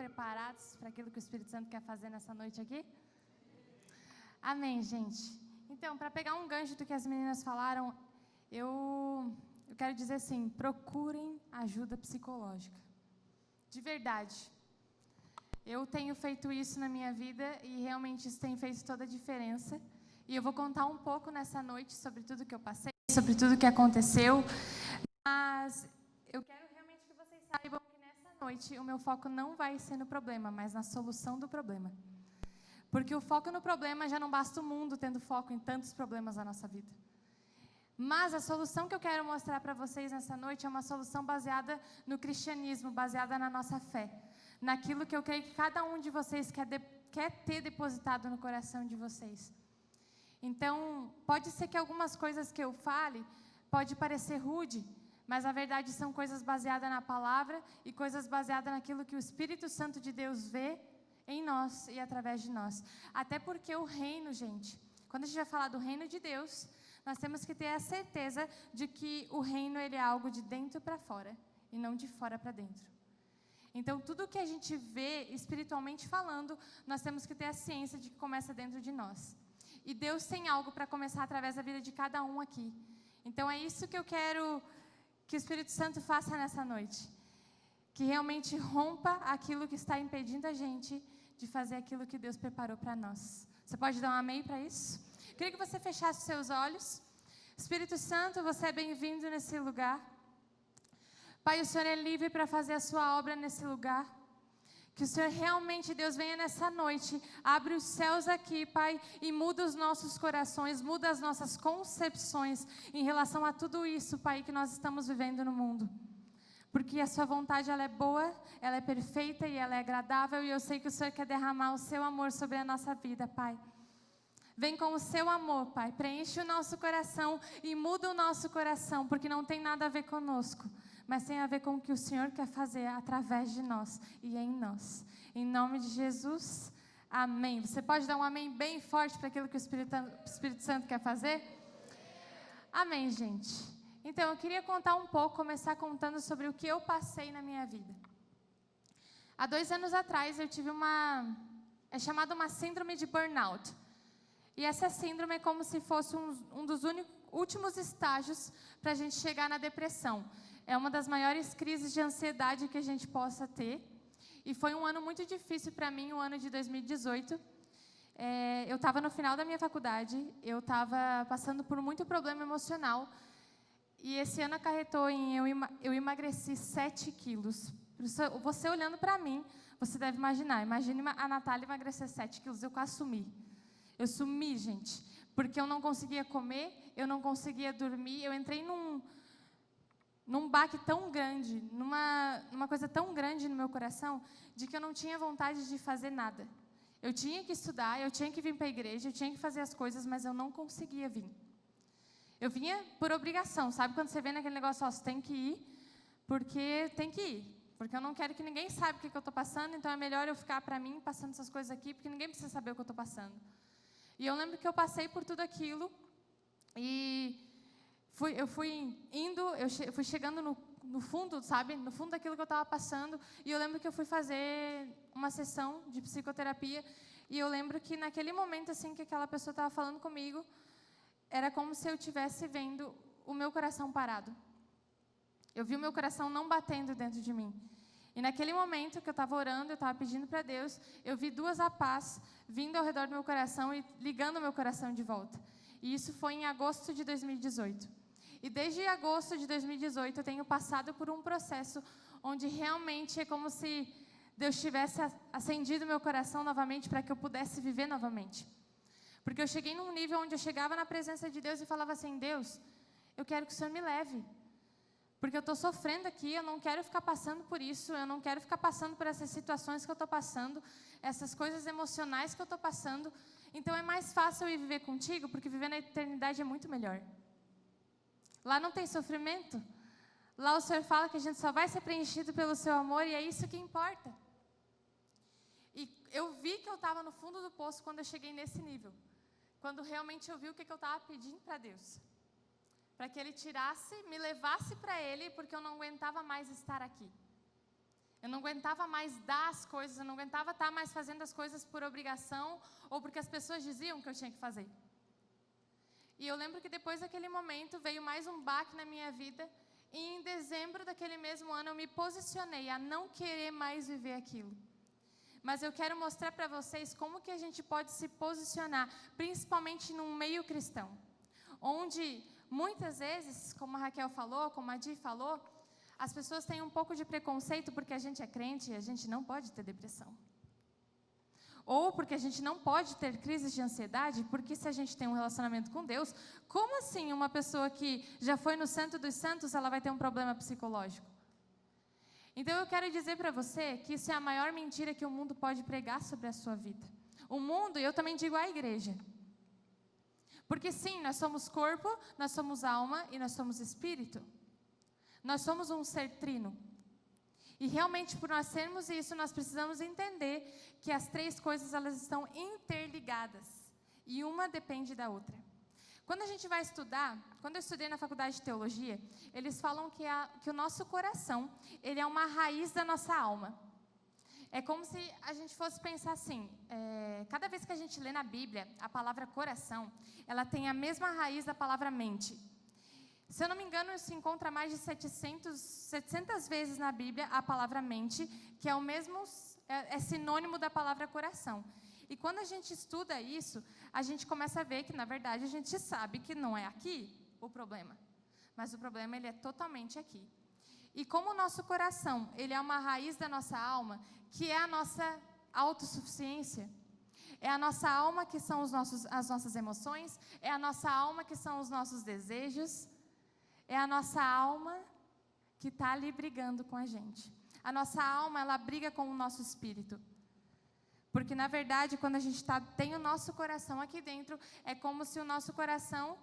preparados para aquilo que o Espírito Santo quer fazer nessa noite aqui? Amém, gente. Então, para pegar um gancho do que as meninas falaram, eu quero dizer assim, procurem ajuda psicológica. De verdade. Eu tenho feito isso na minha vida e realmente isso tem feito toda a diferença. E eu vou contar um pouco nessa noite sobre tudo que eu passei, sobre tudo que aconteceu. Mas eu quero realmente que vocês saibam que nessa noite o meu foco não vai ser no problema, mas na solução do problema. Porque o foco no problema já não basta o mundo tendo foco em tantos problemas na nossa vida. Mas a solução que eu quero mostrar para vocês nessa noite é uma solução baseada no cristianismo, baseada na nossa fé. Naquilo que eu creio que cada um de vocês quer ter depositado no coração de vocês. Então, pode ser que algumas coisas que eu fale pode parecer rude, mas na verdade são coisas baseadas na palavra e coisas baseadas naquilo que o Espírito Santo de Deus vê em nós e através de nós. Até porque o reino, gente, quando a gente vai falar do reino de Deus, nós temos que ter a certeza de que o reino ele é algo de dentro para fora e não de fora para dentro. Então, tudo que a gente vê espiritualmente falando, nós temos que ter a ciência de que começa dentro de nós. E Deus tem algo para começar através da vida de cada um aqui. Então, é isso que eu quero que o Espírito Santo faça nessa noite. Que realmente rompa aquilo que está impedindo a gente de fazer aquilo que Deus preparou para nós. Você pode dar um amém para isso? Queria que você fechasse os seus olhos. Espírito Santo, você é bem-vindo nesse lugar. Pai, o Senhor é livre para fazer a sua obra nesse lugar. Que o Senhor realmente, Deus, venha nessa noite, abre os céus aqui, Pai, e muda os nossos corações, muda as nossas concepções em relação a tudo isso, Pai, que nós estamos vivendo no mundo. Porque a sua vontade, ela é boa, ela é perfeita e ela é agradável, e eu sei que o Senhor quer derramar o seu amor sobre a nossa vida, Pai. Vem com o seu amor, Pai, preenche o nosso coração e muda o nosso coração, porque não tem nada a ver conosco, mas tem a ver com o que o Senhor quer fazer através de nós e em nós. Em nome de Jesus, amém. Você pode dar um amém bem forte para aquilo que o Espírito Santo quer fazer? Amém, gente. Então, eu queria contar um pouco, começar contando sobre o que eu passei na minha vida. Há 2 anos atrás, eu tive é chamada uma síndrome de burnout. E essa síndrome é como se fosse um dos últimos estágios para a gente chegar na depressão. É uma das maiores crises de ansiedade que a gente possa ter. E foi um ano muito difícil para mim, o ano de 2018. Eu estava no final da minha faculdade, eu estava passando por muito problema emocional. E esse ano acarretou em eu emagreci 7 quilos. Você olhando para mim, você deve imaginar. Imagine a Natália emagrecer 7 quilos, eu quase sumi. Eu sumi, gente, porque eu não conseguia comer, eu não conseguia dormir, eu entrei num baque tão grande, numa coisa tão grande no meu coração, de que eu não tinha vontade de fazer nada. Eu tinha que estudar, eu tinha que vir para a igreja, eu tinha que fazer as coisas, mas eu não conseguia vir. Eu vinha por obrigação, sabe quando você vê naquele negócio, ó, você tem que ir, porque tem que ir. Porque eu não quero que ninguém saiba o que eu estou passando, então é melhor eu ficar para mim passando essas coisas aqui, porque ninguém precisa saber o que eu estou passando. E eu lembro que eu passei por tudo aquilo e eu fui chegando no fundo, sabe? No fundo daquilo que eu estava passando. E eu lembro que eu fui fazer uma sessão de psicoterapia. E eu lembro que naquele momento, assim, que aquela pessoa estava falando comigo, era como se eu estivesse vendo o meu coração parado. Eu vi o meu coração não batendo dentro de mim. E naquele momento que eu estava orando, eu estava pedindo para Deus, eu vi 2 APAs vindo ao redor do meu coração e ligando o meu coração de volta. E isso foi em agosto de 2018. E desde agosto de 2018 eu tenho passado por um processo onde realmente é como se Deus tivesse acendido meu coração novamente para que eu pudesse viver novamente. Porque eu cheguei num nível onde eu chegava na presença de Deus e falava assim, Deus, eu quero que o Senhor me leve. Porque eu estou sofrendo aqui, eu não quero ficar passando por isso, eu não quero ficar passando por essas situações que eu estou passando, essas coisas emocionais que eu estou passando. Então é mais fácil eu ir viver contigo, porque viver na eternidade é muito melhor. Lá não tem sofrimento. Lá o Senhor fala que a gente só vai ser preenchido pelo seu amor e é isso que importa. E eu vi que eu estava no fundo do poço quando eu cheguei nesse nível. Quando realmente eu vi o que eu estava pedindo para Deus. Para que Ele tirasse, me levasse para Ele, porque eu não aguentava mais estar aqui. Eu não aguentava mais dar as coisas, eu não aguentava estar mais fazendo as coisas por obrigação ou porque as pessoas diziam que eu tinha que fazer. E eu lembro que depois daquele momento veio mais um baque na minha vida e em dezembro daquele mesmo ano eu me posicionei a não querer mais viver aquilo. Mas eu quero mostrar para vocês como que a gente pode se posicionar, principalmente num meio cristão, onde muitas vezes, como a Raquel falou, como a Di falou, as pessoas têm um pouco de preconceito porque a gente é crente e a gente não pode ter depressão. Ou porque a gente não pode ter crises de ansiedade, porque se a gente tem um relacionamento com Deus, como assim uma pessoa que já foi no Santo dos Santos, ela vai ter um problema psicológico? Então eu quero dizer para você que isso é a maior mentira que o mundo pode pregar sobre a sua vida. O mundo, e eu também digo a igreja. Porque sim, nós somos corpo, nós somos alma e nós somos espírito. Nós somos um ser trino. E realmente, por nós sermos isso, nós precisamos entender que as três coisas, elas estão interligadas. E uma depende da outra. Quando a gente vai estudar, quando eu estudei na faculdade de teologia, eles falam que o nosso coração, ele é uma raiz da nossa alma. É como se a gente fosse pensar assim, cada vez que a gente lê na Bíblia, a palavra coração, ela tem a mesma raiz da palavra mente. Se eu não me engano, se encontra mais de 700 vezes na Bíblia a palavra mente, que é o mesmo, é sinônimo da palavra coração. E quando a gente estuda isso, a gente começa a ver que, na verdade, a gente sabe que não é aqui o problema. Mas o problema, ele é totalmente aqui. E como o nosso coração, ele é uma raiz da nossa alma, que é a nossa autossuficiência. É a nossa alma que são as nossas emoções, é a nossa alma que são os nossos desejos, é a nossa alma que está ali brigando com a gente. A nossa alma, ela briga com o nosso espírito. Porque, na verdade, quando a gente tem o nosso coração aqui dentro, é como se o nosso coração...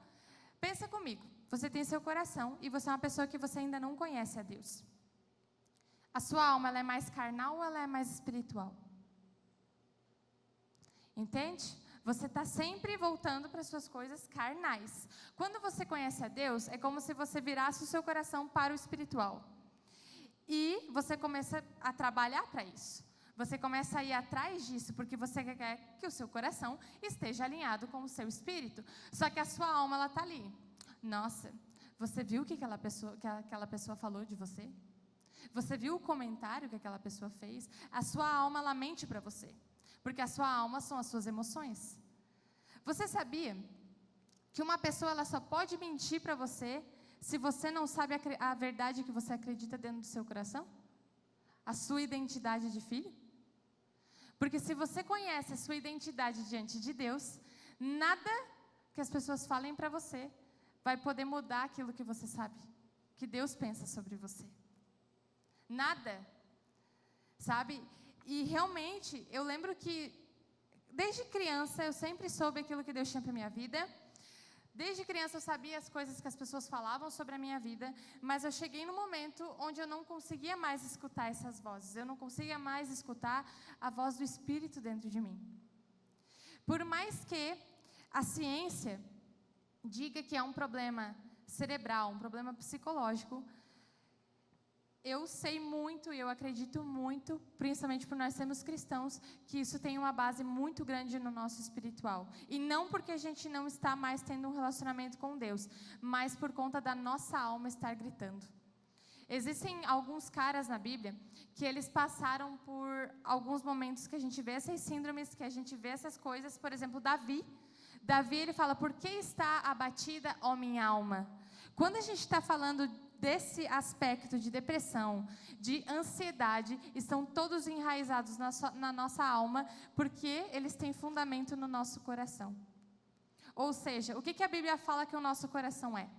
Pensa comigo, você tem seu coração e você é uma pessoa que você ainda não conhece a Deus. A sua alma, ela é mais carnal ou ela é mais espiritual? Entende? Você está sempre voltando para as suas coisas carnais. Quando você conhece a Deus, é como se você virasse o seu coração para o espiritual. E você começa a trabalhar para isso. Você começa a ir atrás disso, porque você quer que o seu coração esteja alinhado com o seu espírito. Só que a sua alma, ela está ali. Nossa, você viu o que aquela pessoa falou de você? Você viu o comentário que aquela pessoa fez? A sua alma, ela mente para você. Porque a sua alma são as suas emoções. Você sabia que uma pessoa, ela só pode mentir para você se você não sabe a verdade que você acredita dentro do seu coração? A sua identidade de filho? Porque se você conhece a sua identidade diante de Deus, nada que as pessoas falem para você vai poder mudar aquilo que você sabe, que Deus pensa sobre você. Nada, sabe? E realmente, eu lembro que, desde criança, eu sempre soube aquilo que Deus tinha para a minha vida. Desde criança eu sabia as coisas que as pessoas falavam sobre a minha vida, mas eu cheguei num momento onde eu não conseguia mais escutar essas vozes. Eu não conseguia mais escutar a voz do Espírito dentro de mim. Por mais que a ciência diga que é um problema cerebral, um problema psicológico, eu sei muito e eu acredito muito, principalmente por nós sermos cristãos, que isso tem uma base muito grande no nosso espiritual. E não porque a gente não está mais tendo um relacionamento com Deus, mas por conta da nossa alma estar gritando. Existem alguns caras na Bíblia que eles passaram por alguns momentos que a gente vê essas síndromes, que a gente vê essas coisas. Por exemplo, Davi. Davi, ele fala, por que está abatida, ó minha alma? Quando a gente está falando desse aspecto de depressão, de ansiedade, estão todos enraizados na nossa alma, porque eles têm fundamento no nosso coração. Ou seja, o que a Bíblia fala que o nosso coração é?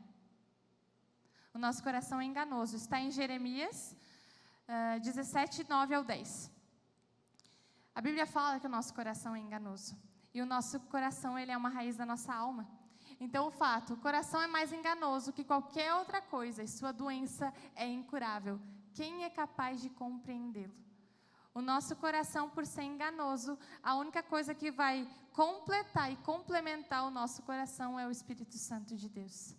O nosso coração é enganoso. Está em Jeremias 17, 9 ao 10. A Bíblia fala que o nosso coração é enganoso. E o nosso coração, ele é uma raiz da nossa alma. Então, o fato, o coração é mais enganoso que qualquer outra coisa e sua doença é incurável. Quem é capaz de compreendê-lo? O nosso coração, por ser enganoso, a única coisa que vai completar e complementar o nosso coração é o Espírito Santo de Deus.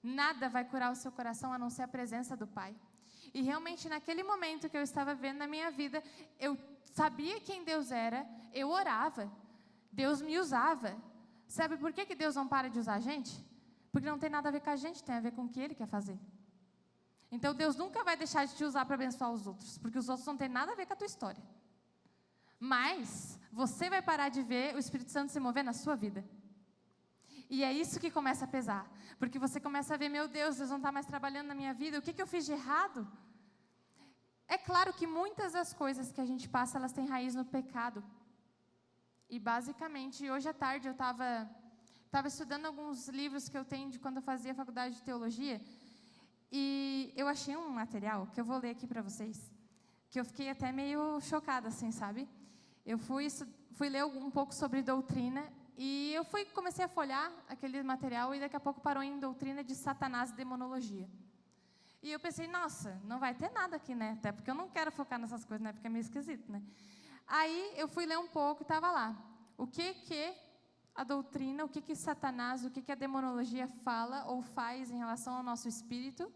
Nada vai curar o seu coração a não ser a presença do Pai. E realmente, naquele momento que eu estava vivendo na minha vida, eu sabia quem Deus era, eu orava, Deus me usava. Sabe por que Deus não para de usar a gente? Porque não tem nada a ver com a gente, tem a ver com o que Ele quer fazer. Então, Deus nunca vai deixar de te usar para abençoar os outros, porque os outros não têm nada a ver com a tua história. Mas, você vai parar de ver o Espírito Santo se mover na sua vida. E é isso que começa a pesar. Porque você começa a ver, meu Deus, Deus não está mais trabalhando na minha vida, o que eu fiz de errado? É claro que muitas das coisas que a gente passa, elas têm raiz no pecado. E basicamente, hoje à tarde eu estava estudando alguns livros que eu tenho de quando eu fazia faculdade de teologia, e eu achei um material que eu vou ler aqui para vocês, que eu fiquei até meio chocada, assim, sabe? Eu fui ler um pouco sobre doutrina, e eu comecei a folhear aquele material, e daqui a pouco parou em doutrina de Satanás e demonologia. E eu pensei, nossa, não vai ter nada aqui, né? Até porque eu não quero focar nessas coisas, né? Porque é meio esquisito, né? Aí eu fui ler um pouco e estava lá. O que a doutrina, o que Satanás, o que a demonologia fala ou faz em relação ao nosso espírito,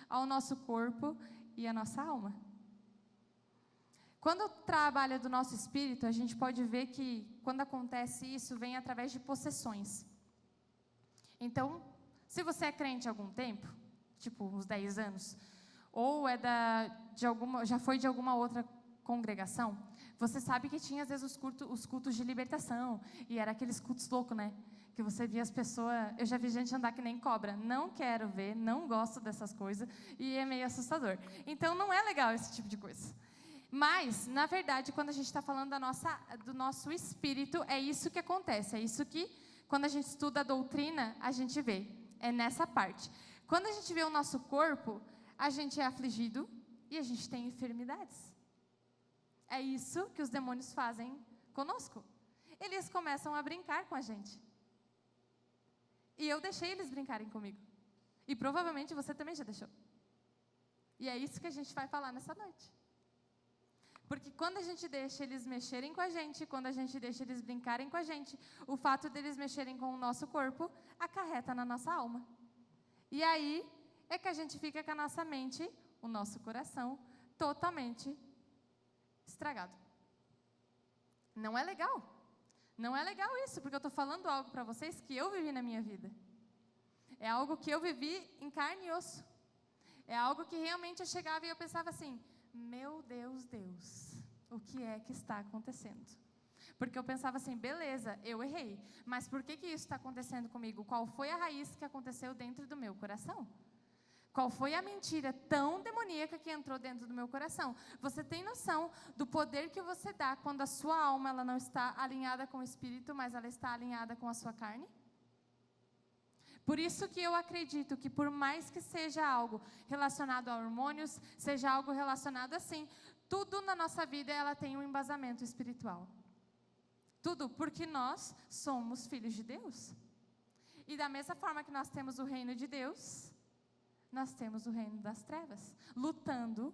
ao nosso corpo e à nossa alma. Quando trabalha do nosso espírito, a gente pode ver que, quando acontece isso, vem através de possessões. Então, se você é crente há algum tempo, tipo uns 10 anos, ou já foi de alguma outra congregação, você sabe que tinha, às vezes, os cultos de libertação, e era aqueles cultos loucos, né? Que você via as pessoas... Eu já vi gente andar que nem cobra. Não quero ver, não gosto dessas coisas, e é meio assustador. Então, não é legal esse tipo de coisa. Mas, na verdade, quando a gente está falando do nosso espírito, é isso que acontece. É isso que, quando a gente estuda a doutrina, a gente vê. É nessa parte. Quando a gente vê o nosso corpo, a gente é afligido e a gente tem enfermidades. É isso que os demônios fazem conosco. Eles começam a brincar com a gente. E eu deixei eles brincarem comigo. E provavelmente você também já deixou. E é isso que a gente vai falar nessa noite. Porque quando a gente deixa eles mexerem com a gente, quando a gente deixa eles brincarem com a gente, o fato deles mexerem com o nosso corpo acarreta na nossa alma. E aí é que a gente fica com a nossa mente, o nosso coração, totalmente estragado. Não é legal. Não é legal isso, porque eu estou falando algo para vocês que eu vivi na minha vida. É algo que eu vivi em carne e osso. É algo que realmente eu chegava e eu pensava assim, meu Deus, o que é que está acontecendo? Porque eu pensava assim, beleza, eu errei, mas por que isso está acontecendo comigo? Qual foi a raiz que aconteceu dentro do meu coração? Qual foi a mentira tão demoníaca que entrou dentro do meu coração? Você tem noção do poder que você dá quando a sua alma ela não está alinhada com o espírito, mas ela está alinhada com a sua carne? Por isso que eu acredito que, por mais que seja algo relacionado a hormônios, seja algo relacionado assim, tudo na nossa vida ela tem um embasamento espiritual. Tudo, porque nós somos filhos de Deus. E da mesma forma que nós temos o reino de Deus, nós temos o reino das trevas, lutando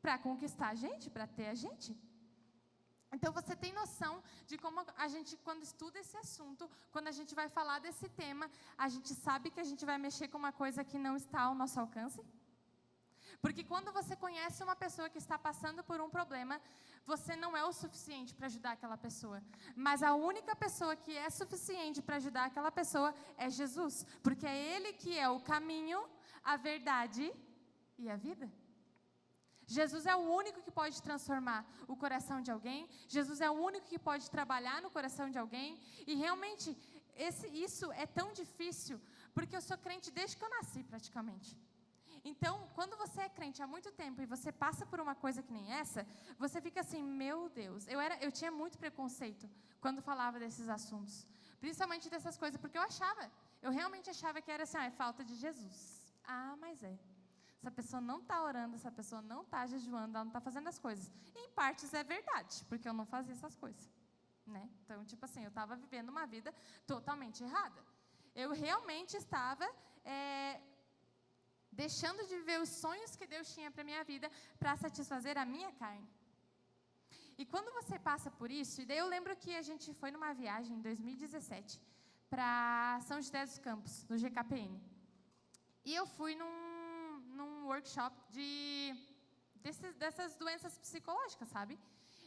para conquistar a gente, para ter a gente. Então, você tem noção de como a gente, quando estuda esse assunto, quando a gente vai falar desse tema, a gente sabe que a gente vai mexer com uma coisa que não está ao nosso alcance? Porque quando você conhece uma pessoa que está passando por um problema, você não é o suficiente para ajudar aquela pessoa. Mas a única pessoa que é suficiente para ajudar aquela pessoa é Jesus. Porque é Ele que é o caminho, a verdade e a vida. Jesus é o único que pode transformar o coração de alguém. Jesus é o único que pode trabalhar no coração de alguém. E realmente, isso é tão difícil, porque eu sou crente desde que eu nasci, praticamente. Então, quando você é crente há muito tempo e você passa por uma coisa que nem essa, você fica assim, meu Deus. Eu tinha muito preconceito quando falava desses assuntos. Principalmente dessas coisas, porque eu realmente achava que era assim, é falta de Jesus. Ah, mas é. Essa pessoa não está orando, essa pessoa não está jejuando, ela não está fazendo as coisas. E, em partes é verdade, porque eu não fazia essas coisas. Né? Então, tipo assim, eu estava vivendo uma vida totalmente errada. Eu realmente estava deixando de viver os sonhos que Deus tinha para a minha vida para satisfazer a minha carne. E quando você passa por isso, e daí eu lembro que a gente foi numa viagem em 2017 para São José dos Campos, no GKPN. E eu fui num um workshop dessas doenças psicológicas, sabe?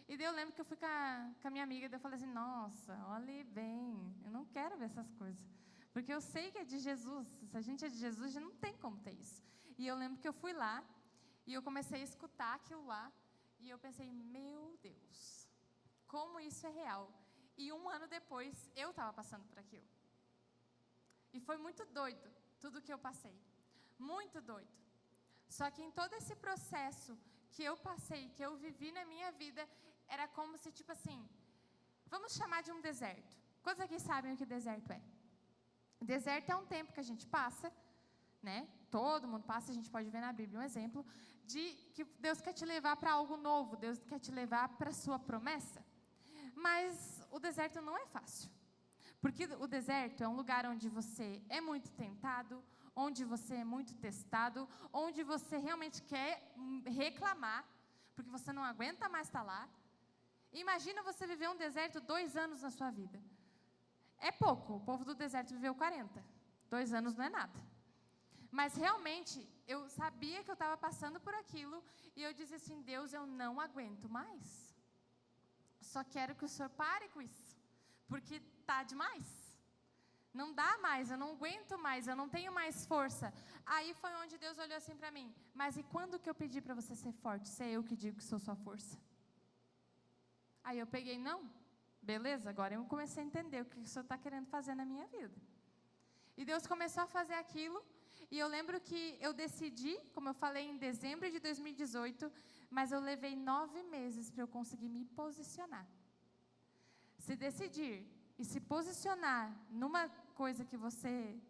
E daí eu lembro que eu fui com a minha amiga, e eu falei assim, nossa, olhe bem, eu não quero ver essas coisas. Porque eu sei que é de Jesus, se a gente é de Jesus, a gente não tem como ter isso. E eu lembro que eu fui lá, e eu comecei a escutar aquilo lá, e eu pensei, meu Deus, como isso é real. E 1 ano depois, eu estava passando por aquilo. E foi muito doido, tudo que eu passei. Muito doido. Só que em todo esse processo que eu passei, que eu vivi na minha vida, era como se, tipo assim, vamos chamar de um deserto. Quantos aqui sabem o que deserto é? Deserto é um tempo que a gente passa, né? Todo mundo passa, a gente pode ver na Bíblia um exemplo, de que Deus quer te levar para algo novo, Deus quer te levar para a sua promessa. Mas o deserto não é fácil. Porque o deserto é um lugar onde você é muito tentado, onde você é muito testado, onde você realmente quer reclamar, porque você não aguenta mais estar lá. Imagina você viver um deserto 2 anos na sua vida. É pouco, o povo do deserto viveu 40. 2 anos não é nada. Mas realmente, eu sabia que eu estava passando por aquilo, e eu dizia assim, Deus, eu não aguento mais. Só quero que o Senhor pare com isso, porque está demais. Não dá mais, eu não aguento mais, eu não tenho mais força. Aí foi onde Deus olhou assim para mim, mas e quando que eu pedi para você ser forte, se é eu que digo que sou sua força? Aí eu peguei, não, beleza, agora eu comecei a entender o que o Senhor está querendo fazer na minha vida. E Deus começou a fazer aquilo, e eu lembro que eu decidi, como eu falei, em dezembro de 2018, mas eu levei 9 meses para eu conseguir me posicionar. Se decidir e se posicionar numa coisa que você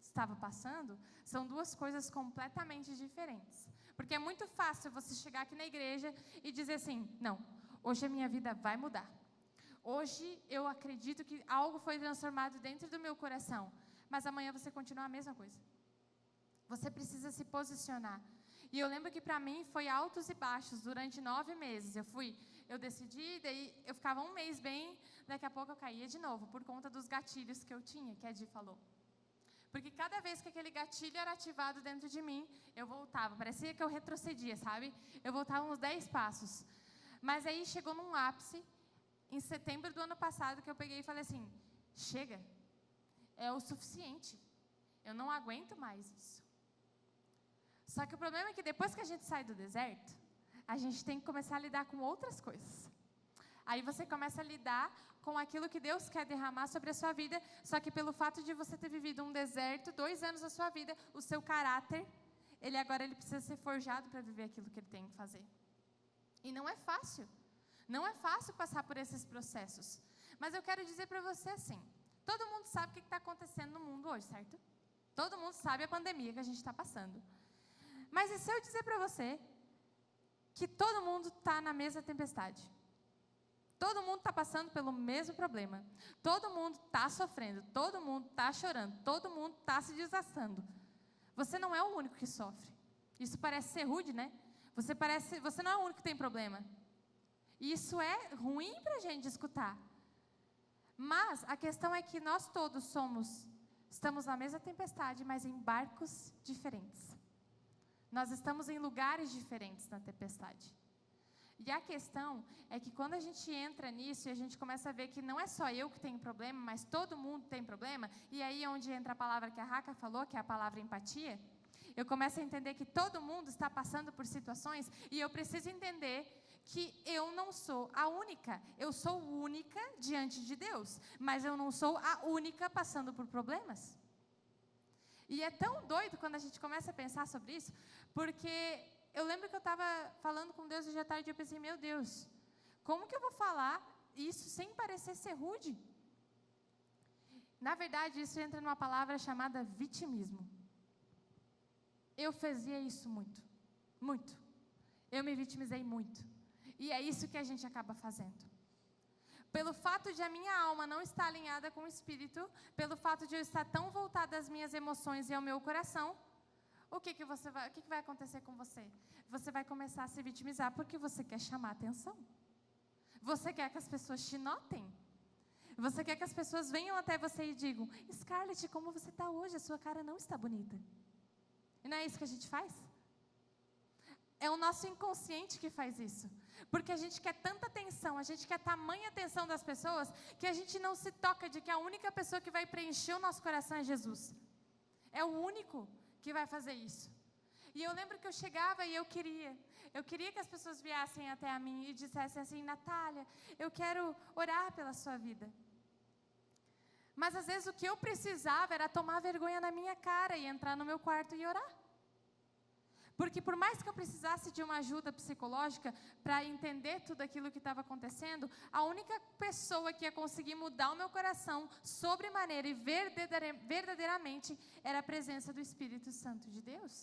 estava passando, são 2 coisas completamente diferentes. Porque é muito fácil você chegar aqui na igreja e dizer assim, não, hoje a minha vida vai mudar. Hoje eu acredito que algo foi transformado dentro do meu coração, mas amanhã você continua a mesma coisa. Você precisa se posicionar. E eu lembro que para mim foi altos e baixos durante 9 meses. Eu decidi, daí eu ficava 1 mês bem, daqui a pouco eu caía de novo, por conta dos gatilhos que eu tinha, que a Di falou. Porque cada vez que aquele gatilho era ativado dentro de mim, eu voltava, parecia que eu retrocedia, sabe? Eu voltava uns 10 passos. Mas aí chegou num ápice, em setembro do ano passado, que eu peguei e falei assim, chega, é o suficiente, eu não aguento mais isso. Só que o problema é que depois que a gente sai do deserto, a gente tem que começar a lidar com outras coisas. Aí você começa a lidar com aquilo que Deus quer derramar sobre a sua vida, só que pelo fato de você ter vivido um deserto, 2 anos da sua vida, o seu caráter, ele precisa ser forjado para viver aquilo que ele tem que fazer. E não é fácil. Não é fácil passar por esses processos. Mas eu quero dizer para você assim, todo mundo sabe o que está acontecendo no mundo hoje, certo? Todo mundo sabe a pandemia que a gente está passando. Mas e se eu dizer para você que todo mundo está na mesma tempestade? Todo mundo está passando pelo mesmo problema. Todo mundo está sofrendo, todo mundo está chorando, todo mundo está se desgastando. Você não é o único que sofre. Isso parece ser rude, né? Você não é o único que tem problema. E isso é ruim para a gente escutar. Mas a questão é que nós todos estamos na mesma tempestade, mas em barcos diferentes. Nós estamos em lugares diferentes na tempestade. E a questão é que quando a gente entra nisso e a gente começa a ver que não é só eu que tenho problema, mas todo mundo tem problema, e aí é onde entra a palavra que a Raca falou, que é a palavra empatia, eu começo a entender que todo mundo está passando por situações e eu preciso entender que eu não sou a única. Eu sou única diante de Deus, mas eu não sou a única passando por problemas. E é tão doido quando a gente começa a pensar sobre isso, porque eu lembro que eu estava falando com Deus hoje à tarde e eu pensei, meu Deus, como que eu vou falar isso sem parecer ser rude? Na verdade, isso entra numa palavra chamada vitimismo. Eu fazia isso muito, muito. Eu me vitimizei muito. E é isso que a gente acaba fazendo. Pelo fato de a minha alma não estar alinhada com o Espírito, pelo fato de eu estar tão voltada às minhas emoções e ao meu coração, o que vai acontecer com você? Você vai começar a se vitimizar porque você quer chamar atenção. Você quer que as pessoas te notem. Você quer que as pessoas venham até você e digam, Scarlett, como você está hoje? A sua cara não está bonita. E não é isso que a gente faz? É o nosso inconsciente que faz isso. Porque a gente quer tanta atenção, a gente quer tamanha atenção das pessoas, que a gente não se toca de que a única pessoa que vai preencher o nosso coração é Jesus. É o único que vai fazer isso. E eu lembro que eu chegava e eu queria que as pessoas viessem até a mim e dissessem assim: Natália, eu quero orar pela sua vida. Mas às vezes o que eu precisava era tomar vergonha na minha cara e entrar no meu quarto e orar. Porque por mais que eu precisasse de uma ajuda psicológica para entender tudo aquilo que estava acontecendo, a única pessoa que ia conseguir mudar o meu coração sobremaneira e verdadeiramente era a presença do Espírito Santo de Deus.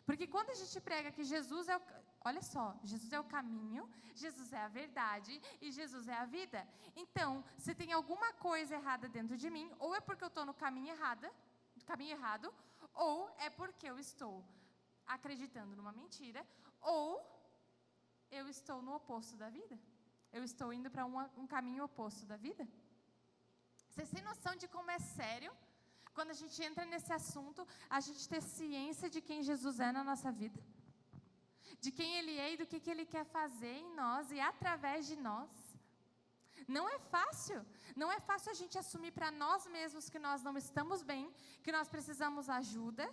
Porque quando a gente prega que Jesus é o... Olha só, Jesus é o caminho, Jesus é a verdade e Jesus é a vida. Então, se tem alguma coisa errada dentro de mim, ou é porque eu estou no caminho errado, ou é porque eu estou acreditando numa mentira, ou eu estou no oposto da vida. Eu estou indo para um caminho oposto da vida. Vocês têm noção de como é sério? Quando a gente entra nesse assunto, a gente ter ciência de quem Jesus é na nossa vida, de quem Ele é e do que Ele quer fazer em nós e através de nós. Não é fácil. Não é fácil a gente assumir para nós mesmos que nós não estamos bem, que nós precisamos ajuda,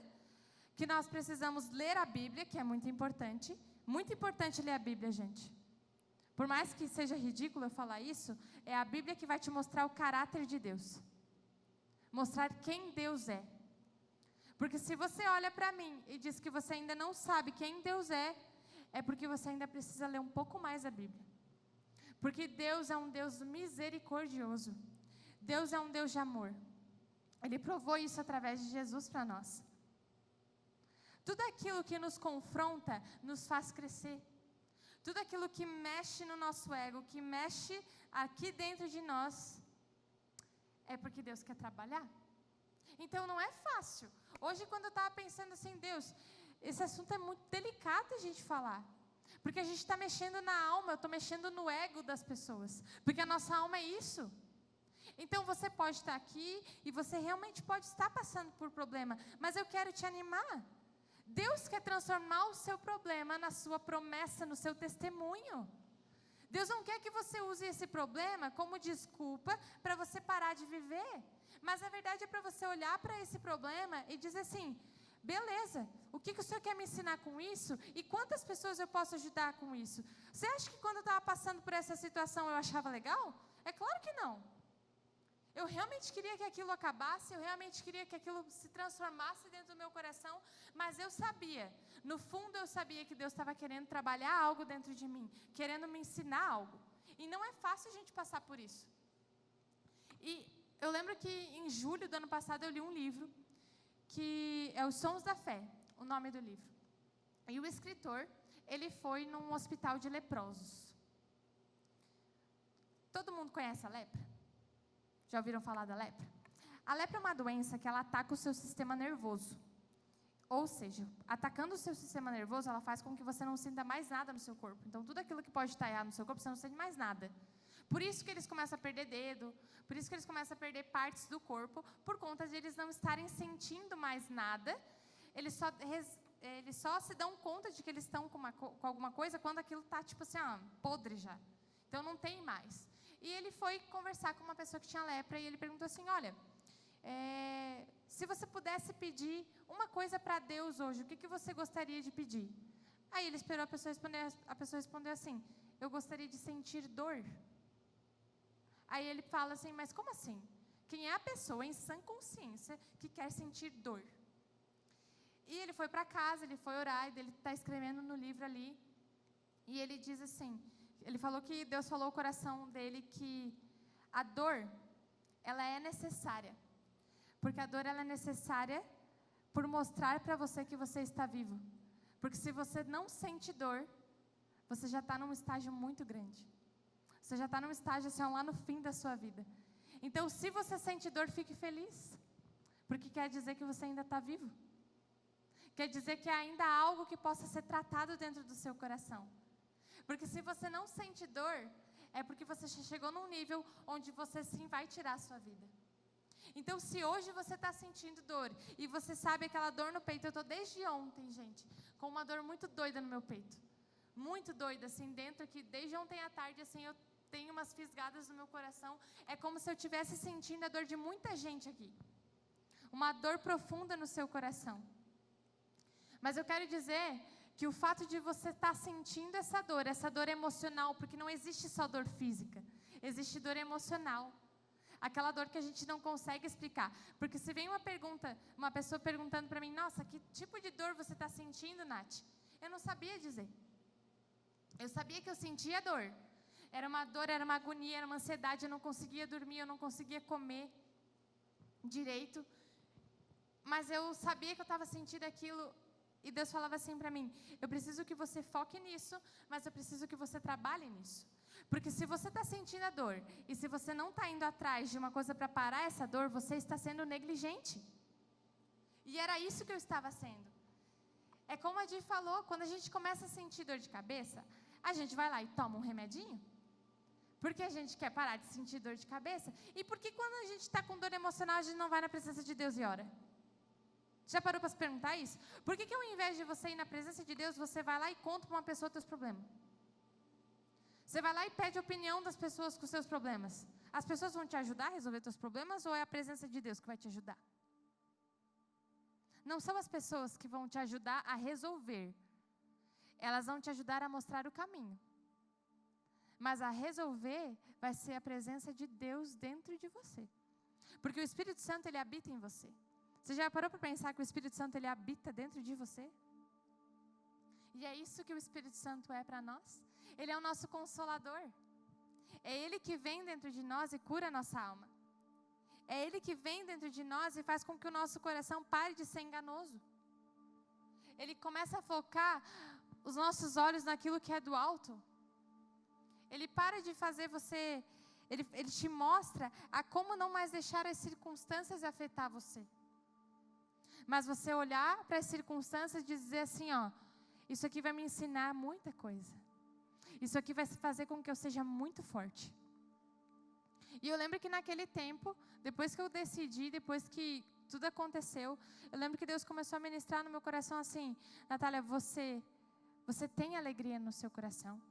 que nós precisamos ler a Bíblia, que é muito importante. Muito importante ler a Bíblia, gente. Por mais que seja ridículo eu falar isso, é a Bíblia que vai te mostrar o caráter de Deus. Mostrar quem Deus é. Porque se você olha para mim e diz que você ainda não sabe quem Deus é porque você ainda precisa ler um pouco mais a Bíblia. Porque Deus é um Deus misericordioso. Deus é um Deus de amor. Ele provou isso através de Jesus para nós. Tudo aquilo que nos confronta, nos faz crescer. Tudo aquilo que mexe no nosso ego, que mexe aqui dentro de nós, é porque Deus quer trabalhar. Então não é fácil. Hoje quando eu estava pensando assim, Deus, esse assunto é muito delicado a gente falar. Porque a gente está mexendo na alma, eu estou mexendo no ego das pessoas. Porque a nossa alma é isso. Então você pode estar aqui e você realmente pode estar passando por problema. Mas eu quero te animar. Deus quer transformar o seu problema na sua promessa, no seu testemunho. Deus não quer que você use esse problema como desculpa para você parar de viver. Mas a verdade é para você olhar para esse problema e dizer assim, beleza, o que o Senhor quer me ensinar com isso? E quantas pessoas eu posso ajudar com isso? Você acha que quando eu estava passando por essa situação eu achava legal? É claro que não. Eu realmente queria que aquilo acabasse, eu realmente queria que aquilo se transformasse dentro do meu coração, mas eu sabia, no fundo eu sabia que Deus estava querendo trabalhar algo dentro de mim, querendo me ensinar algo. E não é fácil a gente passar por isso. E eu lembro que em julho do ano passado eu li um livro, que é Os Sons da Fé, o nome do livro. E o escritor, ele foi num hospital de leprosos. Todo mundo conhece a lepra? Já ouviram falar da lepra? A lepra é uma doença que ela ataca o seu sistema nervoso. Ou seja, atacando o seu sistema nervoso, ela faz com que você não sinta mais nada no seu corpo. Então, tudo aquilo que pode estar errado no seu corpo, você não sente mais nada. Por isso que eles começam a perder dedo, por isso que eles começam a perder partes do corpo, por conta de eles não estarem sentindo mais nada. Eles só se dão conta de que eles estão com alguma coisa quando aquilo está, tipo assim, podre já. Então, não tem mais. E ele foi conversar com uma pessoa que tinha lepra e ele perguntou assim, olha, se você pudesse pedir uma coisa para Deus hoje, o que você gostaria de pedir? Aí ele esperou a pessoa responder, a pessoa respondeu assim, eu gostaria de sentir dor. Aí ele fala assim, mas como assim? Quem é a pessoa em sã consciência que quer sentir dor? E ele foi para casa, ele foi orar, e ele está escrevendo no livro ali, e ele diz assim, ele falou que Deus falou ao coração dele que a dor, ela é necessária. Porque a dor ela é necessária por mostrar para você que você está vivo. Porque se você não sente dor, você já está num estágio muito grande. Você já está num estágio assim, lá no fim da sua vida. Então, se você sente dor, fique feliz. Porque quer dizer que você ainda está vivo. Quer dizer que ainda há algo que possa ser tratado dentro do seu coração. Porque se você não sente dor, é porque você chegou num nível onde você sim vai tirar a sua vida. Então, se hoje você está sentindo dor, e você sabe aquela dor no peito, eu estou desde ontem, gente, com uma dor muito doida no meu peito. Muito doida, assim, dentro aqui, desde ontem à tarde, assim, eu tenho umas fisgadas no meu coração. É como se eu estivesse sentindo a dor de muita gente aqui. Uma dor profunda no seu coração. Mas eu quero dizer que o fato de você estar sentindo essa dor emocional, porque não existe só dor física, existe dor emocional. Aquela dor que a gente não consegue explicar. Porque se vem uma pessoa perguntando para mim, nossa, que tipo de dor você está sentindo, Nath? Eu não sabia dizer. Eu sabia que eu sentia dor. Era uma dor, era uma agonia, era uma ansiedade, eu não conseguia dormir, eu não conseguia comer direito. Mas eu sabia que eu estava sentindo aquilo, e Deus falava assim para mim, eu preciso que você foque nisso, mas eu preciso que você trabalhe nisso. Porque se você está sentindo a dor, e se você não está indo atrás de uma coisa para parar essa dor, você está sendo negligente. E era isso que eu estava sendo. É como a Di falou, quando a gente começa a sentir dor de cabeça, a gente vai lá e toma um remedinho. Porque a gente quer parar de sentir dor de cabeça. E por que quando a gente está com dor emocional, a gente não vai na presença de Deus e ora? Já parou para se perguntar isso? Por que ao invés de você ir na presença de Deus, você vai lá e conta para uma pessoa os seus problemas? Você vai lá e pede a opinião das pessoas com os seus problemas. As pessoas vão te ajudar a resolver os seus problemas ou é a presença de Deus que vai te ajudar? Não são as pessoas que vão te ajudar a resolver. Elas vão te ajudar a mostrar o caminho. Mas a resolver vai ser a presença de Deus dentro de você. Porque o Espírito Santo, ele habita em você. Você já parou para pensar que o Espírito Santo, ele habita dentro de você? E é isso que o Espírito Santo é para nós. Ele é o nosso consolador. É Ele que vem dentro de nós e cura a nossa alma. É Ele que vem dentro de nós e faz com que o nosso coração pare de ser enganoso. Ele começa a focar os nossos olhos naquilo que é do alto. Ele para de fazer você... Ele te mostra a como não mais deixar as circunstâncias afetar você. Mas você olhar para as circunstâncias e dizer assim, ó, isso aqui vai me ensinar muita coisa. Isso aqui vai fazer com que eu seja muito forte. E eu lembro que naquele tempo, depois que eu decidi, depois que tudo aconteceu, eu lembro que Deus começou a ministrar no meu coração assim, Natália, você tem alegria no seu coração.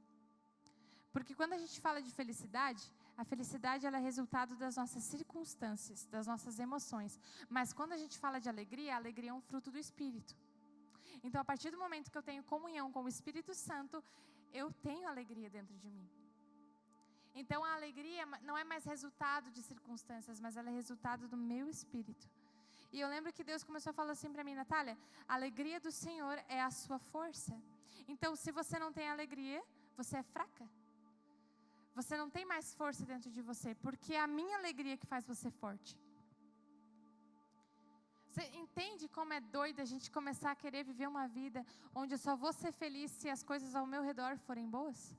Porque quando a gente fala de felicidade, a felicidade ela é resultado das nossas circunstâncias, das nossas emoções. Mas quando a gente fala de alegria, a alegria é um fruto do Espírito. Então, a partir do momento que eu tenho comunhão com o Espírito Santo, eu tenho alegria dentro de mim. Então, a alegria não é mais resultado de circunstâncias, mas ela é resultado do meu espírito. E eu lembro que Deus começou a falar assim para mim, Natália, a alegria do Senhor é a sua força. Então, se você não tem alegria, você é fraca. Você não tem mais força dentro de você, porque é a minha alegria que faz você forte. Você entende como é doido a gente começar a querer viver uma vida onde eu só vou ser feliz se as coisas ao meu redor forem boas?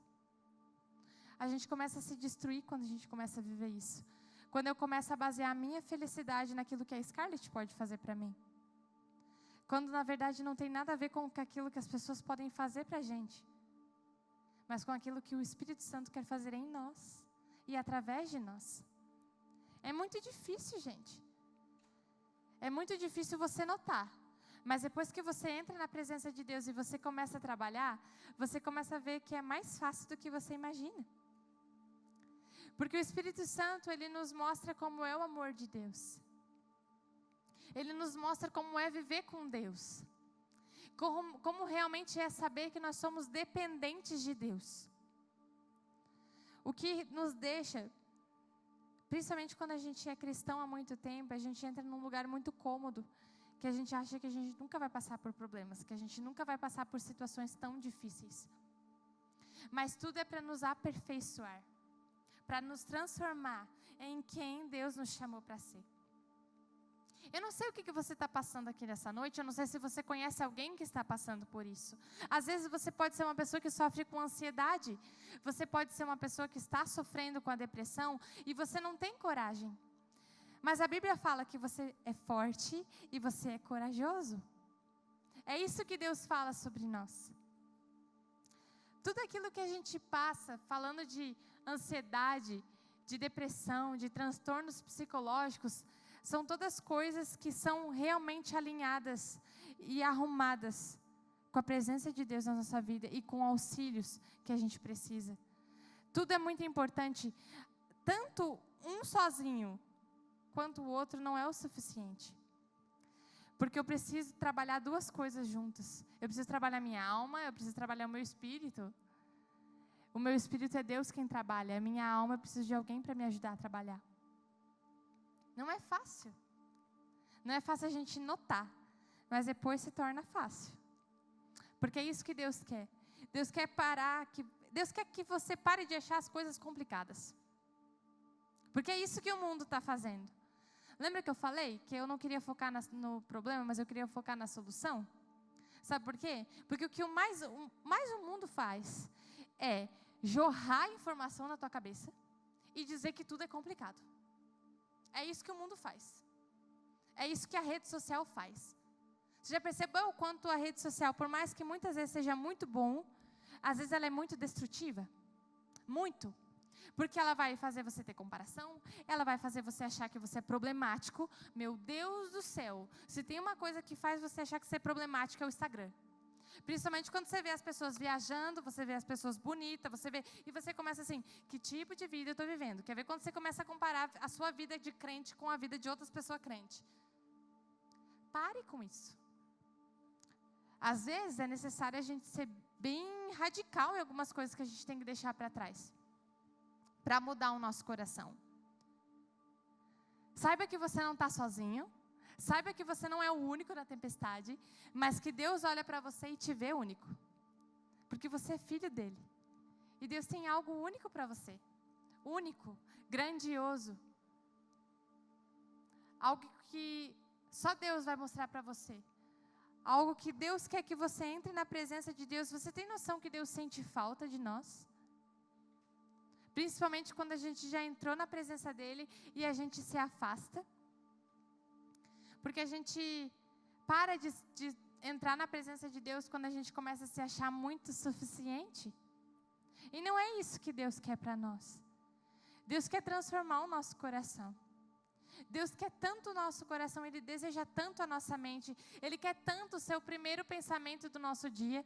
A gente começa a se destruir quando a gente começa a viver isso. Quando eu começo a basear a minha felicidade naquilo que a Scarlett pode fazer para mim. Quando na verdade não tem nada a ver com aquilo que as pessoas podem fazer para a gente. Mas com aquilo que o Espírito Santo quer fazer em nós e através de nós. É muito difícil, gente. É muito difícil você notar. Mas depois que você entra na presença de Deus e você começa a trabalhar, você começa a ver que é mais fácil do que você imagina. Porque o Espírito Santo, ele nos mostra como é o amor de Deus. Ele nos mostra como é viver com Deus. Como realmente é saber que nós somos dependentes de Deus. O que nos deixa, principalmente quando a gente é cristão há muito tempo, a gente entra num lugar muito cômodo, que a gente acha que a gente nunca vai passar por problemas, que a gente nunca vai passar por situações tão difíceis. Mas tudo é para nos aperfeiçoar, para nos transformar em quem Deus nos chamou para ser. Eu não sei o que você está passando aqui nessa noite, eu não sei se você conhece alguém que está passando por isso. Às vezes você pode ser uma pessoa que sofre com ansiedade, você pode ser uma pessoa que está sofrendo com a depressão e você não tem coragem. Mas a Bíblia fala que você é forte e você é corajoso. É isso que Deus fala sobre nós. Tudo aquilo que a gente passa, falando de ansiedade, de depressão, de transtornos psicológicos, São todas coisas que são realmente alinhadas e arrumadas com a presença de Deus na nossa vida e com auxílios que a gente precisa. Tudo é muito importante. Tanto um sozinho, quanto o outro não é o suficiente. Porque eu preciso trabalhar duas coisas juntas. Eu preciso trabalhar minha alma, eu preciso trabalhar o meu espírito. O meu espírito é Deus quem trabalha. A minha alma, eu preciso de alguém para me ajudar a trabalhar. Não é fácil. Não é fácil a gente notar. Mas depois se torna fácil. Porque é isso que Deus quer. Deus quer Deus quer que você pare de achar as coisas complicadas. Porque é isso que o mundo está fazendo. Lembra que eu falei que eu não queria focar no problema, mas eu queria focar na solução? Sabe por quê? Porque o que mais o mundo faz é jorrar informação na tua cabeça e dizer que tudo é complicado. É isso que o mundo faz. É isso que a rede social faz. Você já percebeu o quanto a rede social, por mais que muitas vezes seja muito bom, às vezes ela é muito destrutiva? Muito. Porque ela vai fazer você ter comparação, ela vai fazer você achar que você é problemático. Meu Deus do céu, se tem uma coisa que faz você achar que você é problemático é o Instagram. Principalmente quando você vê as pessoas viajando, você vê as pessoas bonitas, e você começa assim, que tipo de vida eu estou vivendo? Quer ver quando você começa a comparar a sua vida de crente com a vida de outras pessoas crentes? Pare com isso. Às vezes é necessário a gente ser bem radical em algumas coisas que a gente tem que deixar para trás, para mudar o nosso coração. Saiba que você não está sozinho. Saiba que você não é o único na tempestade, mas que Deus olha para você e te vê único. Porque você é filho dele. E Deus tem algo único para você. Único, grandioso. Algo que só Deus vai mostrar para você. Algo que Deus quer que você entre na presença de Deus. Você tem noção que Deus sente falta de nós? Principalmente quando a gente já entrou na presença dele e a gente se afasta. Porque a gente para de entrar na presença de Deus quando a gente começa a se achar muito suficiente. E não é isso que Deus quer para nós. Deus quer transformar o nosso coração. Deus quer tanto o nosso coração, Ele deseja tanto a nossa mente. Ele quer tanto ser o primeiro pensamento do nosso dia.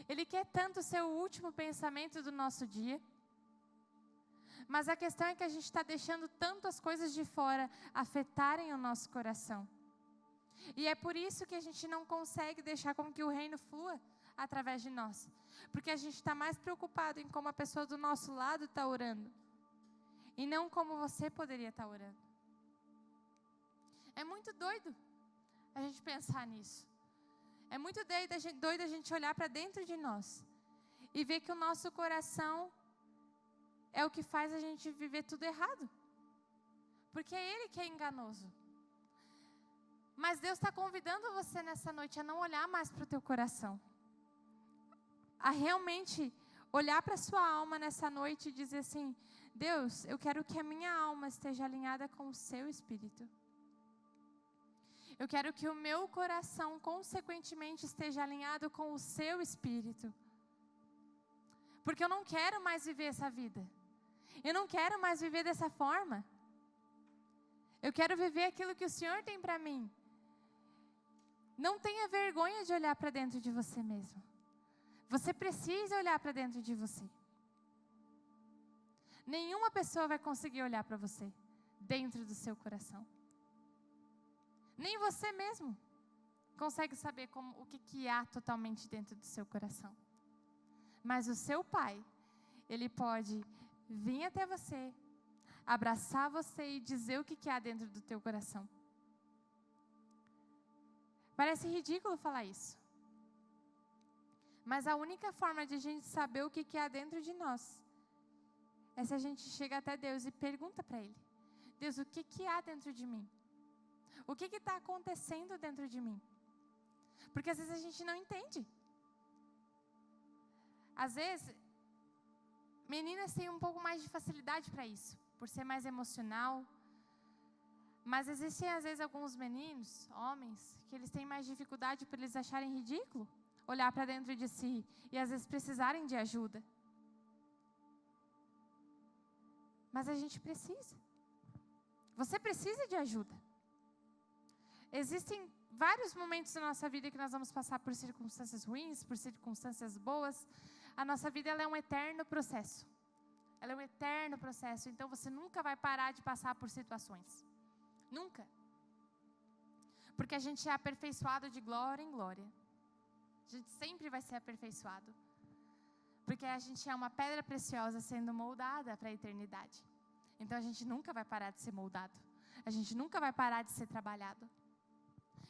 Ele quer tanto ser o último pensamento do nosso dia. Mas a questão é que a gente está deixando tanto as coisas de fora afetarem o nosso coração. E é por isso que a gente não consegue deixar com que o reino flua através de nós. Porque a gente está mais preocupado em como a pessoa do nosso lado está orando. E não como você poderia estar orando. É muito doido a gente pensar nisso. É muito doido a gente olhar para dentro de nós. E ver que o nosso coração é o que faz a gente viver tudo errado. Porque é Ele que é enganoso. Mas Deus está convidando você nessa noite a não olhar mais para o teu coração. A realmente olhar para a sua alma nessa noite e dizer assim, Deus, eu quero que a minha alma esteja alinhada com o seu espírito. Eu quero que o meu coração, consequentemente, esteja alinhado com o seu espírito. Porque eu não quero mais viver essa vida. Eu não quero mais viver dessa forma. Eu quero viver aquilo que o Senhor tem para mim. Não tenha vergonha de olhar para dentro de você mesmo. Você precisa olhar para dentro de você. Nenhuma pessoa vai conseguir olhar para você dentro do seu coração. Nem você mesmo consegue saber o que há totalmente dentro do seu coração. Mas o seu Pai, Ele pode vir até você, abraçar você e dizer o que há dentro do teu coração. Parece ridículo falar isso. Mas a única forma de a gente saber o que há dentro de nós é se a gente chega até Deus e pergunta para Ele: Deus, o que há dentro de mim? O que está acontecendo dentro de mim? Porque às vezes a gente não entende. Às vezes, meninas têm um pouco mais de facilidade para isso, por ser mais emocional. Mas existem às vezes alguns meninos, homens, que eles têm mais dificuldade por eles acharem ridículo olhar para dentro de si e às vezes precisarem de ajuda. Mas a gente precisa. Você precisa de ajuda. existem vários momentos na nossa vida que nós vamos passar por circunstâncias ruins, por circunstâncias boas. A nossa vida ela é um eterno processo. Ela é um eterno processo. Então, você nunca vai parar de passar por situações. Nunca. Porque a gente é aperfeiçoado de glória em glória. A gente sempre vai ser aperfeiçoado. Porque a gente é uma pedra preciosa sendo moldada para a eternidade. Então, a gente nunca vai parar de ser moldado. A gente nunca vai parar de ser trabalhado.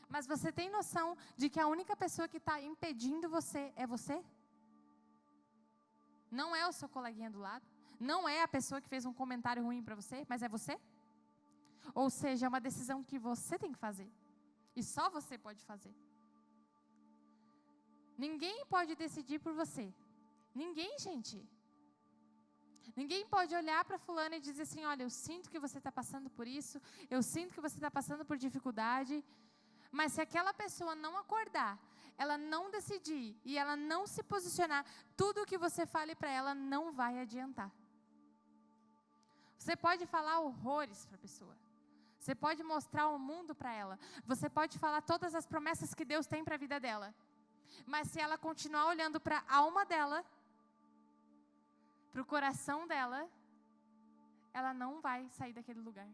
Mas você tem noção de que a única pessoa que está impedindo você é você? Não é o seu coleguinha do lado. Não é a pessoa que fez um comentário ruim para você, mas é você? Ou seja, é uma decisão que você tem que fazer. E só você pode fazer. Ninguém pode decidir por você. Ninguém, gente. Ninguém pode olhar para fulano e dizer assim, olha, eu sinto que você está passando por isso, eu sinto que você está passando por dificuldade, mas se aquela pessoa não acordar, ela não decidir e ela não se posicionar, tudo o que você fale para ela não vai adiantar. Você pode falar horrores para a pessoa. Você pode mostrar o mundo para ela. Você pode falar todas as promessas que Deus tem para a vida dela. Mas se ela continuar olhando para a alma dela, para o coração dela, ela não vai sair daquele lugar.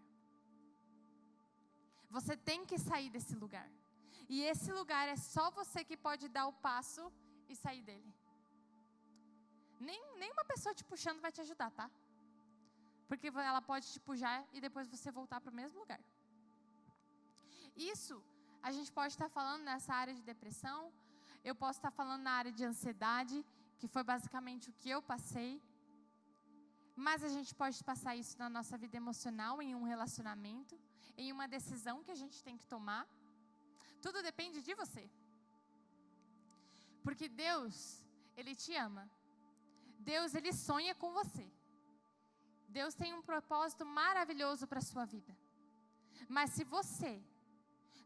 Você tem que sair desse lugar. E esse lugar é só você que pode dar o passo e sair dele. Nenhuma pessoa te puxando vai te ajudar, tá? Porque ela pode te puxar e depois você voltar para o mesmo lugar. Isso, a gente pode estar falando nessa área de depressão, eu posso estar falando na área de ansiedade, que foi basicamente o que eu passei. Mas a gente pode passar isso na nossa vida emocional, em um relacionamento, em uma decisão que a gente tem que tomar. Tudo depende de você. Porque Deus, Ele te ama. Deus, Ele sonha com você. Deus tem um propósito maravilhoso para a sua vida. Mas se você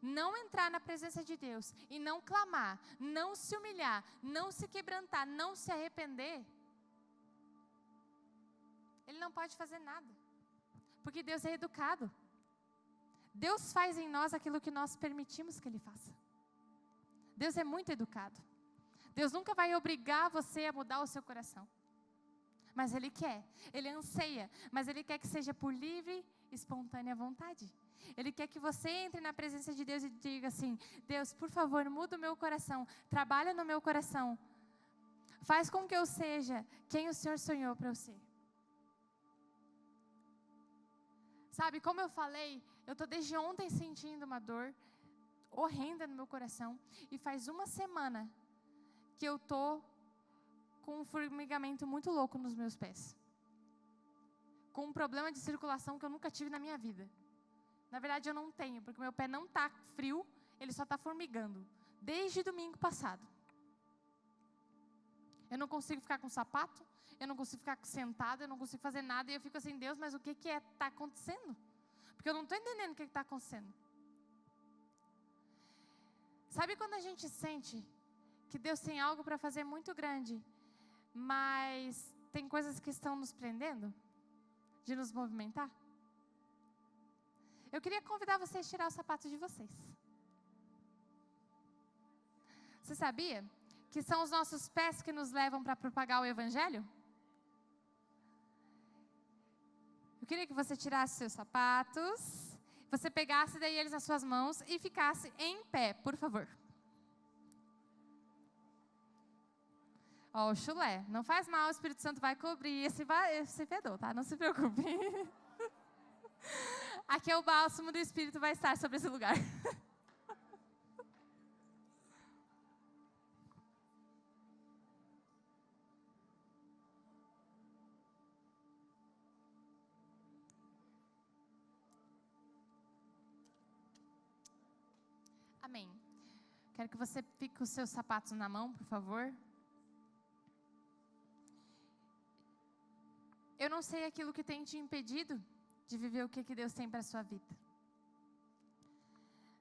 não entrar na presença de Deus e não clamar, não se humilhar, não se quebrantar, não se arrepender, Ele não pode fazer nada. Porque Deus é educado. Deus faz em nós aquilo que nós permitimos que Ele faça. Deus é muito educado. Deus nunca vai obrigar você a mudar o seu coração. Mas Ele quer, Ele anseia, mas Ele quer que seja por livre, espontânea vontade. Ele quer que você entre na presença de Deus e diga assim, Deus, por favor, muda o meu coração, trabalha no meu coração. Faz com que eu seja quem o Senhor sonhou para eu ser. Sabe, como eu falei, eu estou desde ontem sentindo uma dor horrenda no meu coração. E faz uma semana que eu estou com um formigamento muito louco nos meus pés. Com um problema de circulação que eu nunca tive na minha vida. Na verdade, eu não tenho, porque meu pé não está frio, ele só está formigando. Desde domingo passado. Eu não consigo ficar com sapato, eu não consigo ficar sentada, eu não consigo fazer nada. E eu fico assim, Deus, mas o que está acontecendo? Porque eu não estou entendendo o que está acontecendo. Sabe quando a gente sente que Deus tem algo para fazer muito grande, mas tem coisas que estão nos prendendo de nos movimentar? Eu queria convidar vocês a tirar os sapatos de vocês. Você sabia que são os nossos pés que nos levam para propagar o Evangelho? Eu queria que você tirasse seus sapatos, você pegasse daí eles nas suas mãos e ficasse em pé, por favor. Ó, o chulé. Não faz mal, o Espírito Santo vai cobrir esse fedor, tá? Não se preocupe. Aqui é o bálsamo do Espírito, vai estar sobre esse lugar. Amém. Quero que você fique com os seus sapatos na mão, por favor. Eu não sei aquilo que tem te impedido de viver o que Deus tem para a sua vida.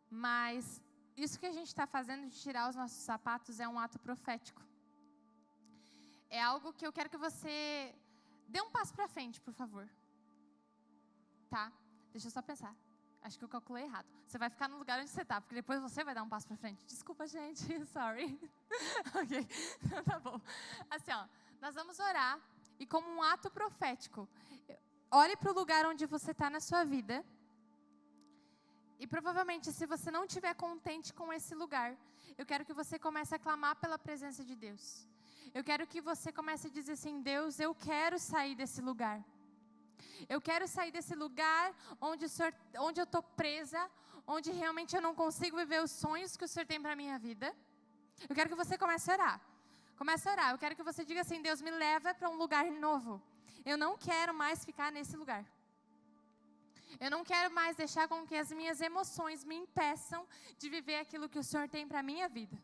Mas isso que a gente está fazendo de tirar os nossos sapatos é um ato profético. É algo que eu quero que você dê um passo para frente, por favor. Tá? Deixa eu só pensar. Acho que eu calculei errado. Você vai ficar no lugar onde você está, porque depois você vai dar um passo para frente. Desculpa, gente. Sorry. Ok. Então, tá bom. Assim, ó. Nós vamos orar. E como um ato profético, olhe para o lugar onde você está na sua vida. E provavelmente, se você não estiver contente com esse lugar, eu quero que você comece a clamar pela presença de Deus. Eu quero que você comece a dizer assim: Deus, eu quero sair desse lugar. Eu quero sair desse lugar onde eu estou presa, onde realmente eu não consigo viver os sonhos que o Senhor tem para a minha vida. Eu quero que você comece a orar. Comece a orar. Eu quero que você diga assim: Deus, me leva para um lugar novo. Eu não quero mais ficar nesse lugar. Eu não quero mais deixar com que as minhas emoções me impeçam de viver aquilo que o Senhor tem para a minha vida.